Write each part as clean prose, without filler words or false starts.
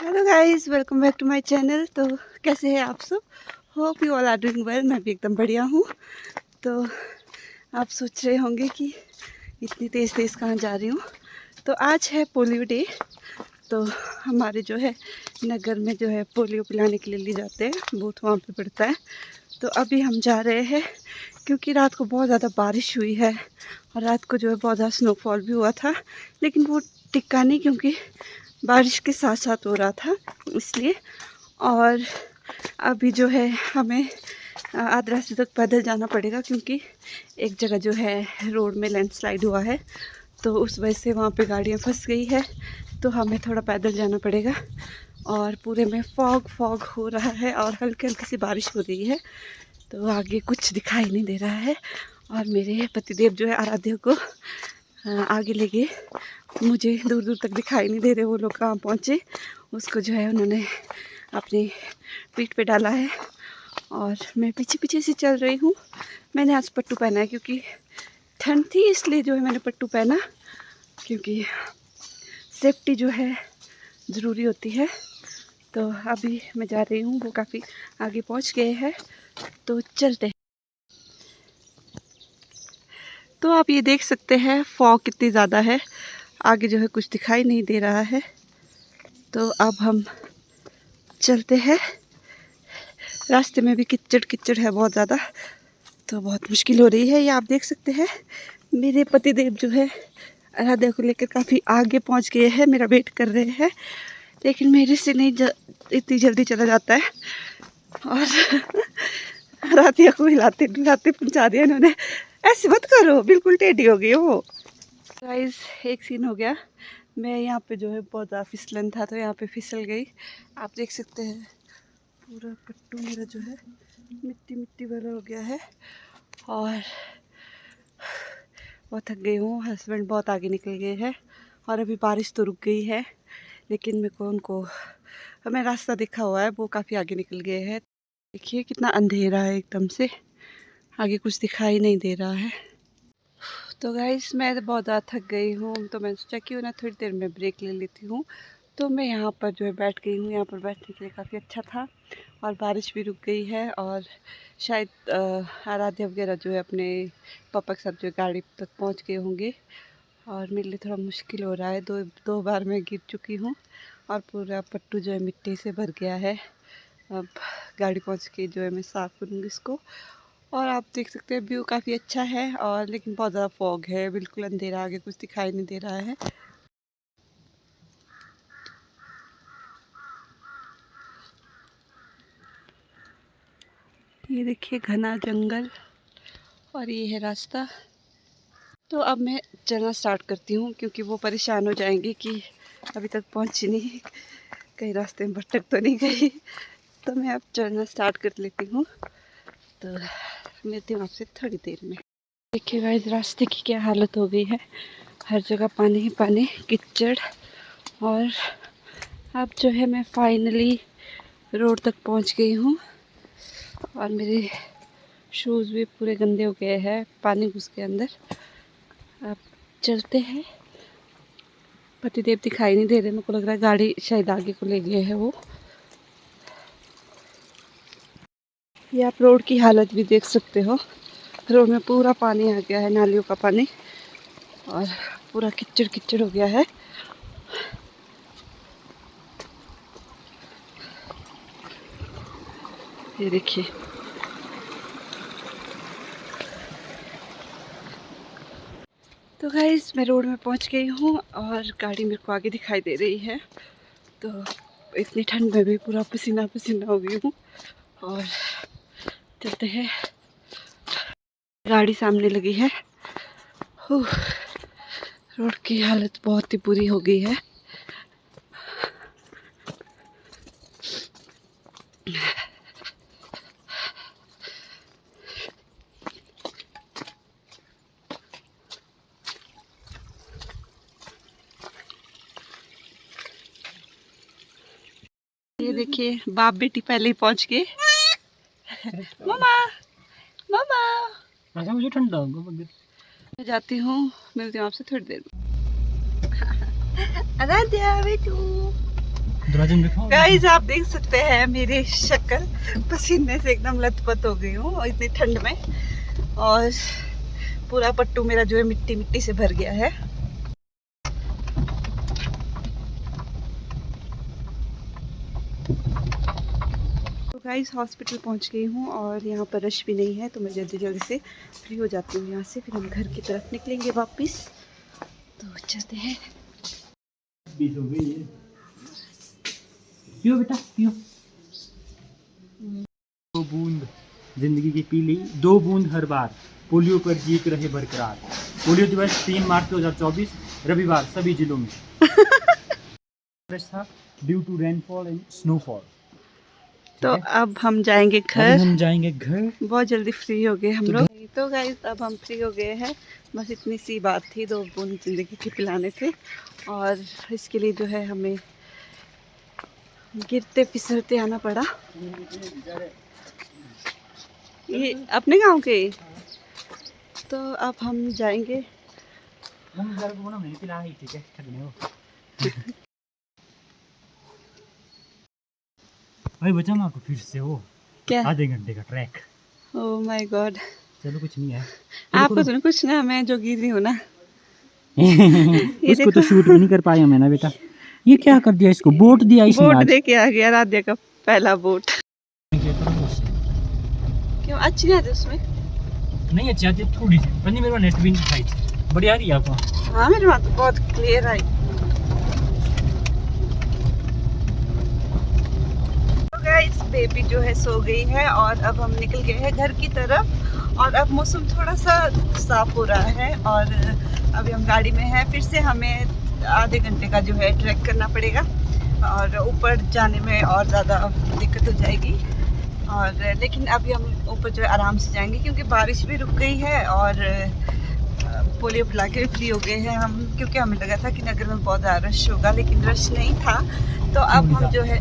Hello guys, welcome back to my channel. तो कैसे हैं आप सब? Hope you all are doing well. मैं भी एकदम बढ़िया हूँ। तो आप सोच रहे होंगे कि इतनी तेज़ तेज़ कहाँ जा रही हूँ। तो आज है पोलियो डे। तो हमारे जो है नगर में जो है पोलियो पिलाने के लिए ले जाते हैं, बूथ वहाँ पे पड़ता है। तो अभी हम जा रहे हैं क्योंकि रात को बहुत ज़्यादा बारिश हुई है और रात को जो है बहुत ज़्यादा स्नोफॉल भी हुआ था, लेकिन वो टिका नहीं क्योंकि बारिश के साथ साथ हो रहा था इसलिए। और अभी जो है हमें आधे रास्ते तक पैदल जाना पड़ेगा क्योंकि एक जगह जो है रोड में लैंडस्लाइड हुआ है, तो उस वजह से वहाँ पे गाड़ियाँ फंस गई है। तो हमें थोड़ा पैदल जाना पड़ेगा और पूरे में फॉग हो रहा है और हल्की हल्की सी बारिश हो रही है। तो आगे कुछ दिखाई नहीं दे रहा है और मेरे पतिदेव जो है आराध्य को आगे ले गए। मुझे दूर दूर तक दिखाई नहीं दे रहे वो लोग कहाँ पहुँचे। उसको जो है उन्होंने अपनी पीठ पे डाला है और मैं पीछे पीछे से चल रही हूँ। मैंने आज पट्टू पहना है क्योंकि ठंड थी, इसलिए जो है मैंने पट्टू पहना, क्योंकि सेफ्टी जो है ज़रूरी होती है। तो अभी मैं जा रही हूँ, वो काफ़ी आगे पहुँच गए हैं, तो चलते हैं। तो आप ये देख सकते हैं फॉग कितनी ज़्यादा है, आगे जो है कुछ दिखाई नहीं दे रहा है। तो अब हम चलते हैं। रास्ते में भी किच्चड़ किच्चड़ है बहुत ज़्यादा, तो बहुत मुश्किल हो रही है। ये आप देख सकते हैं मेरे पतिदेव जो है आराध्या को लेकर काफ़ी आगे पहुंच गए हैं, मेरा वेट कर रहे हैं, लेकिन मेरे से नहीं इतनी जल्दी चला जाता है। और आराध्या को हिलाते डुलाते पहुँचा दिया इन्होंने। ऐसे मत करो, बिल्कुल टेढ़ी हो गई वो। गाइस, एक सीन हो गया। मैं यहाँ पे जो है बहुत ज़्यादा फिसलन था, तो यहाँ पे फिसल गई। आप देख सकते हैं पूरा पट्टू मेरा जो है मिट्टी मिट्टी वाला हो गया है और बहुत थक गई हूँ। हस्बैंड बहुत आगे निकल गए हैं और अभी बारिश तो रुक गई है, लेकिन मेरे को उनको हमें रास्ता देखा हुआ है, वो काफ़ी आगे निकल गए हैं। देखिए कितना अंधेरा है, एकदम से आगे कुछ दिखाई नहीं दे रहा है। तो गाइस, मैं बहुत ज़्यादा थक गई हूँ, तो मैंने सोचा क्यों ना थोड़ी देर में ब्रेक ले लेती हूँ। तो मैं यहाँ पर जो है बैठ गई हूँ। यहाँ पर बैठने के लिए काफ़ी अच्छा था और बारिश भी रुक गई है और शायद आराध्या वगैरह जो है अपने पापा के साथ जो गाड़ी तक पहुँच गए होंगे। और मेरे लिए थोड़ा मुश्किल हो रहा है, दो बार मैं गिर चुकी हूँ और पूरा पट्टू जो है मिट्टी से भर गया है। अब गाड़ी पहुँच के जो है मैं साफ़ करूँगी इसको। और आप देख सकते हैं व्यू काफ़ी अच्छा है, और लेकिन बहुत ज़्यादा फॉग है, बिल्कुल अंधेरा, आगे कुछ दिखाई नहीं दे रहा है। ये देखिए घना जंगल और ये है रास्ता। तो अब मैं चलना स्टार्ट करती हूँ क्योंकि वो परेशान हो जाएंगे कि अभी तक पहुँची नहीं, कहीं रास्ते में भटक तो नहीं गई। तो मैं अब चलना स्टार्ट कर लेती हूँ। तो मिलती हूँ आपसे थोड़ी देर में। देखिए गाइस, रास्ते की क्या हालत हो गई है, हर जगह पानी ही पानी, कीचड़। और अब जो है मैं फाइनली रोड तक पहुंच गई हूँ और मेरे शूज़ भी पूरे गंदे हो गए हैं, पानी घुस के अंदर। अब चलते हैं। पतिदेव दिखाई नहीं दे रहे, मेरे को लग रहा है गाड़ी शायद आगे को ले गए हैं वो। ये आप रोड की हालत भी देख सकते हो, रोड में पूरा पानी आ गया है, नालियों का पानी, और पूरा कीचड़ कीचड़ हो गया है। ये देखिए, तो गाइस मैं रोड में पहुंच गई हूँ और गाड़ी मेरे को आगे दिखाई दे रही है। तो इतनी ठंड में भी पूरा पसीना पसीना हो गई हूँ और चलते हैं। गाड़ी सामने लगी है। रोड की हालत बहुत ही बुरी हो गई है। ये देखिए बाप बेटी पहले ही पहुंच गए। मामा मामा, मुझे ठंडा होगा। मैं जाती हूँ, मिलती हूँ आपसे थोड़ी देर में। आराध्या बेटू, गाइस आप देख सकते हैं मेरी शक्ल पसीने से एकदम लथपथ हो गई हूँ और इतनी ठंड में, और पूरा पट्टू मेरा जो है मिट्टी मिट्टी से भर गया है। तो गाइस हॉस्पिटल पहुँच गई हूँ और यहाँ पर रश भी नहीं है, तो मैं जल्दी जल्दी से फ्री हो जाती हूँ यहाँ से, फिर हम घर की तरफ निकलेंगे वापस। तो चलते हैं। पियो बेटा पियो। 2 बूंद जिंदगी की पी ली, 2 बूंद हर बार, पोलियो पर जीत रहे बरकरार। पोलियो दिवस 3 मार्च 2024 रविवार सभी जिलों में था due to rainfall and snowfall. तो अब हम जाएंगे घर, बहुत जल्दी फ्री हो गए हम लोग। तो गाइस अब हम फ्री हो गए हैं, बस इतनी सी बात थी, 2 बूंद जिंदगी के पिलाने थे, और इसके लिए जो है हमें गिरते फिसलते आना पड़ा। ये अपने गांव के, तो अब हम जाएंगे। भाई बचा ना आपको फिर से वो क्या आधे घंटे का ट्रैक। ओह माय गॉड, चलो कुछ नहीं है आपको तो कुछ ना, मैं जो गिर रही हूँ ना उसको तो शूट भी नहीं कर पाया मैं ना बेटा। ये क्या कर दिया इसको, बोट दिया इसने बोट आज। दे के आ गया राध्या का पहला बोट। क्यों अच्छी नहीं आती उसमें? नहीं अच्छी आती, थोड़ी सी पर नहीं, मेरे नेट भी नहीं खाई, बढ़िया रही आपको। हाँ मेरे वहाँ तो बहुत क्लियर आई। तो गाइस बेबी जो है सो गई है और अब हम निकल गए हैं घर की तरफ, और अब मौसम थोड़ा सा साफ हो रहा है, और अभी हम गाड़ी में हैं। फिर से हमें आधे घंटे का जो है ट्रैक करना पड़ेगा, और ऊपर जाने में और ज़्यादा दिक्कत हो जाएगी, और लेकिन अभी हम ऊपर जो है आराम से जाएंगे, क्योंकि बारिश भी रुक गई है और पोलियो पिला के फ्री हो गए हैं हम, क्योंकि हमें लगा था कि नगर में बहुत ज़्यादा रश होगा, लेकिन रश नहीं था। तो अब हम जो है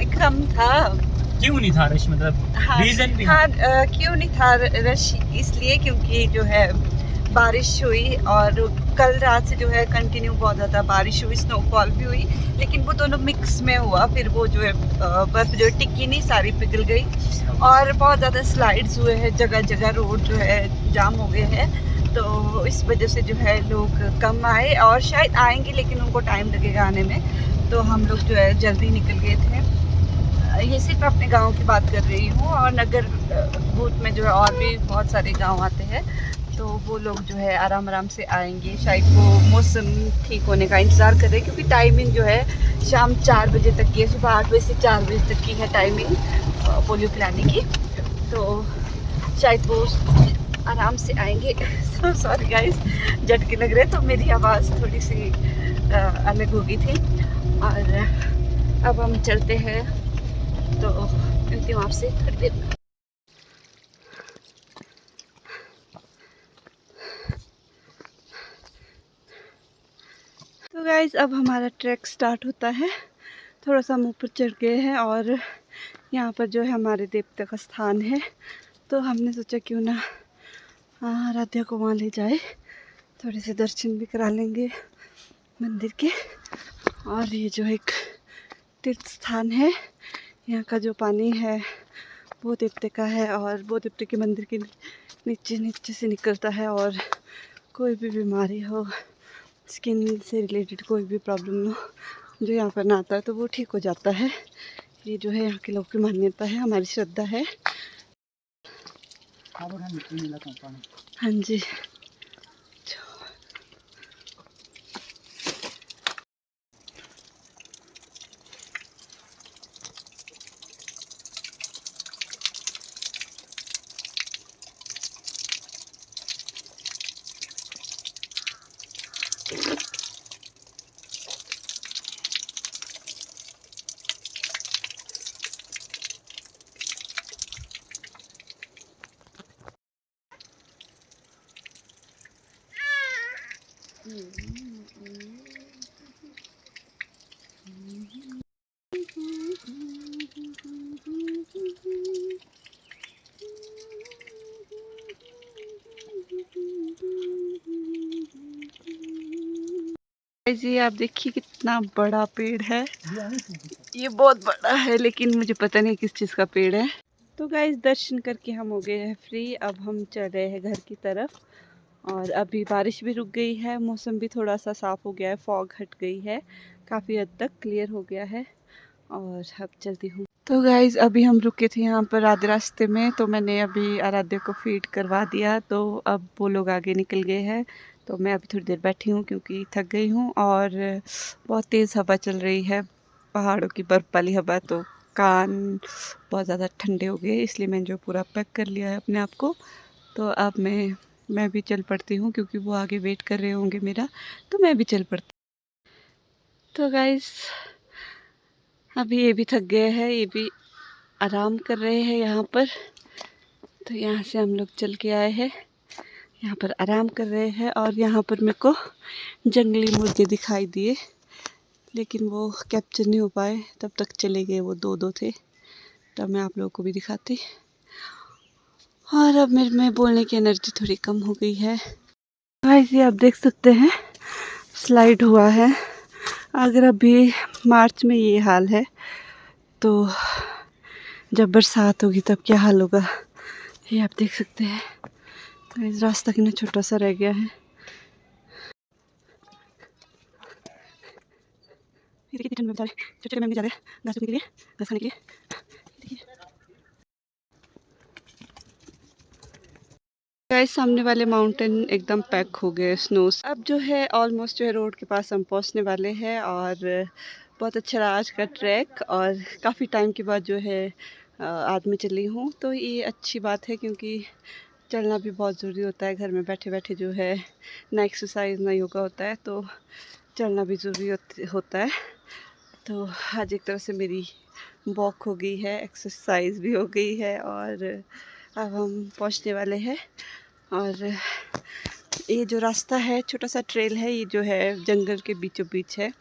कम था। क्यों नहीं था रश, मतलब हाँ, रीजन भी हाँ क्यों नहीं था रश, इसलिए क्योंकि जो है बारिश हुई, और कल रात से जो है कंटिन्यू बहुत ज़्यादा बारिश हुई, स्नोफॉल भी हुई, लेकिन वो दोनों मिक्स में हुआ। फिर वो जो है बर्फ़ जो टिक्की नहीं सारी पिघल गई, और बहुत ज़्यादा स्लाइड्स हुए हैं, जगह जगह रोड जो है जाम हो गए हैं। तो इस वजह से जो है लोग कम आए, और शायद आएंगे लेकिन उनको टाइम लगेगा आने में। तो हम लोग जो है जल्दी निकल गए थे। ये सिर्फ अपने गांव की बात कर रही हूँ, और नगर भूत में जो है और भी बहुत सारे गांव आते हैं, तो वो लोग जो है आराम आराम से आएंगे। शायद वो मौसम ठीक होने का इंतज़ार कर रहे हैं, क्योंकि टाइमिंग जो है शाम 4 बजे तक की है, सुबह 8 बजे से 4 बजे तक की है टाइमिंग पोलियो पिलाने की। तो शायद वो आराम से आएंगे। सॉरी गाइस, झटके लग रहे, तो मेरी आवाज़ थोड़ी सी अलग हो गई थी। और अब हम चलते हैं, तो मिलती हूँ आपसे थोड़ी देर में। तो गाइस अब हमारा ट्रैक स्टार्ट होता है। थोड़ा सा हम ऊपर चढ़ गए हैं, और यहाँ पर जो है हमारे देवता का स्थान है, तो हमने सोचा क्यों ना राध्या को वहाँ ले जाए, थोड़े से दर्शन भी करा लेंगे मंदिर के। और ये जो एक तीर्थ स्थान है, यहाँ का जो पानी है वो देवते का है, और वो देवते के मंदिर के नीचे नीचे से निकलता है, और कोई भी बीमारी हो, स्किन से रिलेटेड कोई भी प्रॉब्लम हो, जो यहाँ पर ना आता है तो वो ठीक हो जाता है। ये जो है यहाँ के लोगों की मान्यता है, हमारी श्रद्धा है। हाँ जी। जी आप देखिए कितना बड़ा पेड़ है, ये बहुत बड़ा है लेकिन मुझे पता नहीं किस चीज़ का पेड़ है। तो गाइस दर्शन करके हम हो गए हैं फ्री। अब हम चल रहे हैं घर की तरफ। और अभी बारिश भी रुक गई है, मौसम भी थोड़ा सा साफ़ हो गया है, फॉग हट गई है, काफ़ी हद तक क्लियर हो गया है। और अब चलती हूँ। तो गाइस अभी हम रुके थे यहाँ पर आधे रास्ते में, तो मैंने अभी आराध्य को फीड करवा दिया। तो अब वो लोग आगे निकल गए हैं, तो मैं अभी थोड़ी देर बैठी हूँ क्योंकि थक गई हूँ। और बहुत तेज़ हवा चल रही है, पहाड़ों की बर्फ़ वाली हवा, तो कान बहुत ज़्यादा ठंडे हो गए, इसलिए मैंने जो पूरा पैक कर लिया है अपने आप को। तो अब मैं भी चल पड़ती हूँ क्योंकि वो आगे वेट कर रहे होंगे मेरा, तो मैं भी चल पड़ती। तो गाइस अभी ये भी थक गए हैं, ये भी आराम कर रहे हैं यहाँ पर। तो यहाँ से हम लोग चल के आए हैं, यहाँ पर आराम कर रहे हैं। और यहाँ पर मेरे को जंगली मुर्गे दिखाई दिए, लेकिन वो कैप्चर नहीं हो पाए, तब तक चले गए, वो दो थे। तब मैं आप लोगों को भी दिखाती। और अब मेरे में बोलने की एनर्जी थोड़ी कम हो गई है। गाइस ये आप देख सकते हैं स्लाइड हुआ है। अगर अभी मार्च में ये हाल है तो जब बरसात होगी तब क्या हाल होगा, ये आप देख सकते हैं। तो इस रास्ता कितना छोटा सा रह गया है। ये देखिए कितने बेचारे छोटे छोटे मेमने जा रहे हैं घास चुगने के लिए, घास खाने के लिए। गाइस सामने वाले माउंटेन एकदम पैक हो गए स्नो से। अब जो है ऑलमोस्ट जो है रोड के पास हम पहुंचने वाले हैं। और बहुत अच्छा रहा आज का ट्रैक, और काफ़ी टाइम के बाद जो है आज मैं चली हूँ, तो ये अच्छी बात है क्योंकि चलना भी बहुत ज़रूरी होता है। घर में बैठे बैठे जो है ना एक्सरसाइज ना योगा होता है, तो चलना भी ज़रूरी होता है। तो आज एक तरह से मेरी वॉक हो गई है, एक्सरसाइज भी हो गई है। और अब हम पहुंचने वाले हैं। और ये जो रास्ता है, छोटा सा ट्रेल है, ये जो है जंगल के बीचों बीच है,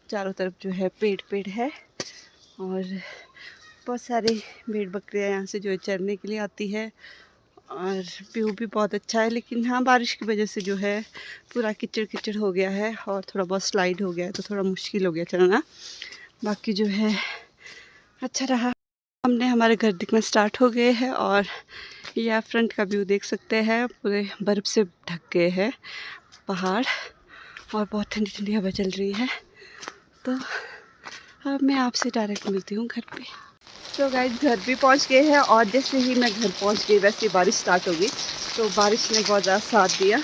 चारों तरफ जो है पेड़ है। और बहुत सारे भेड़ बकरियाँ यहाँ से जो है चरने के लिए आती है। और व्यू भी बहुत अच्छा है, लेकिन हाँ बारिश की वजह से जो है पूरा कीचड़ कीचड़ हो गया है और थोड़ा बहुत स्लाइड हो गया है, तो थोड़ा मुश्किल हो गया चलना। बाकी जो है अच्छा रहा। हमने हमारे घर दिखना स्टार्ट हो गए हैं। और ये आप फ्रंट का व्यू देख सकते हैं, पूरे बर्फ़ से ढक गए हैं पहाड़, और बहुत ठंडी ठंडी हवा चल रही है। तो अब मैं आपसे डायरेक्ट मिलती हूँ घर पे। तो गाइस घर भी पहुँच गए हैं, और जैसे ही मैं घर पहुँच गई वैसे बारिश स्टार्ट हो गई। तो बारिश ने बहुत ज़्यादा साथ दिया,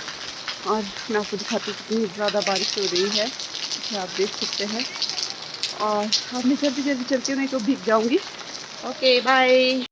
और मैं आपको दिखाती हूँ कितनी ज़्यादा बारिश हो रही है, तो आप देख सकते हैं। और अब मैं जल्दी जल्दी चलती हूँ, नहीं तो भीग जाऊँगी। Okay bye.